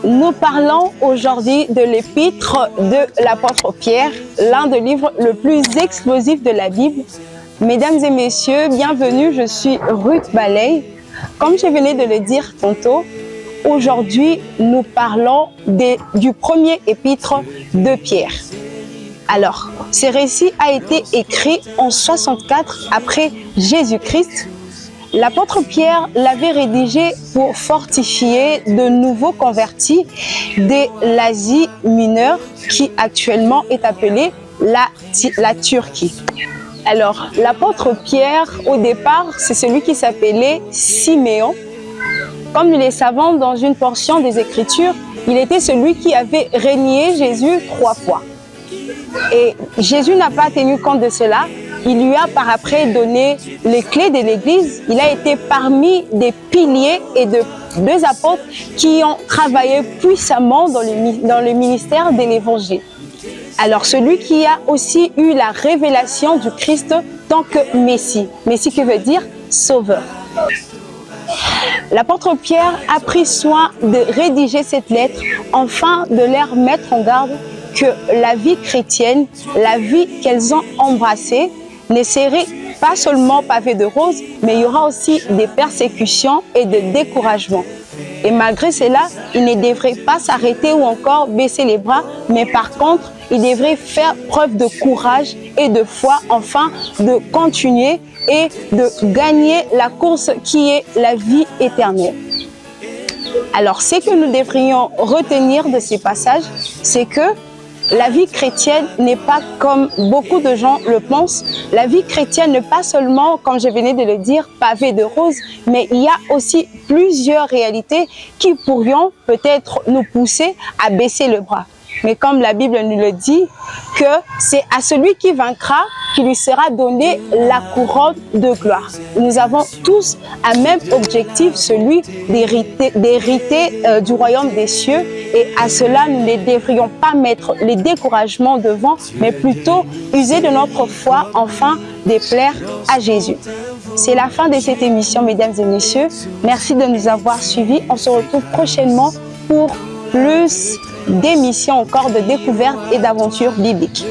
Nous parlons aujourd'hui de l'épître de l'apôtre Pierre, l'un des livres le plus explosif de la Bible. Mesdames et messieurs, bienvenue, je suis Ruth Baley. Comme je venais de le dire tantôt, aujourd'hui nous parlons du premier épître de Pierre. Alors, ce récit a été écrit en 64 après Jésus-Christ. L'apôtre Pierre l'avait rédigé pour fortifier de nouveaux convertis de l'Asie mineure qui actuellement est appelée la Turquie. Alors, l'apôtre Pierre, au départ, c'est celui qui s'appelait Siméon. Comme nous le savons dans une portion des Écritures, il était celui qui avait renié Jésus 3 fois. Et Jésus n'a pas tenu compte de cela. Il lui a par après donné les clés de l'Église. Il a été parmi des piliers et de deux apôtres qui ont travaillé puissamment dans le ministère de l'Évangile. Alors, celui qui a aussi eu la révélation du Christ tant que Messie. Messie qui veut dire sauveur. L'apôtre Pierre a pris soin de rédiger cette lettre afin de leur mettre en garde que la vie chrétienne, la vie qu'elles ont embrassée, ne serait pas seulement pavée de roses, mais il y aura aussi des persécutions et des découragements. Et malgré cela, il ne devrait pas s'arrêter ou encore baisser les bras, mais par contre, il devrait faire preuve de courage et de foi afin de continuer et de gagner la course qui est la vie éternelle. Alors, ce que nous devrions retenir de ces passages, c'est que la vie chrétienne n'est pas comme beaucoup de gens le pensent. La vie chrétienne n'est pas seulement, comme je venais de le dire, pavée de roses, mais il y a aussi plusieurs réalités qui pourrions peut-être nous pousser à baisser le bras. Mais comme la Bible nous le dit, que c'est à celui qui vaincra qu'il lui sera donné la couronne de gloire. Nous avons tous un même objectif, celui d'hériter du royaume des cieux. Et à cela, nous ne devrions pas mettre les découragements devant, mais plutôt user de notre foi afin de plaire à Jésus. C'est la fin de cette émission, mesdames et messieurs. Merci de nous avoir suivis. On se retrouve prochainement pour plus d'émissions encore de découvertes et d'aventures bibliques.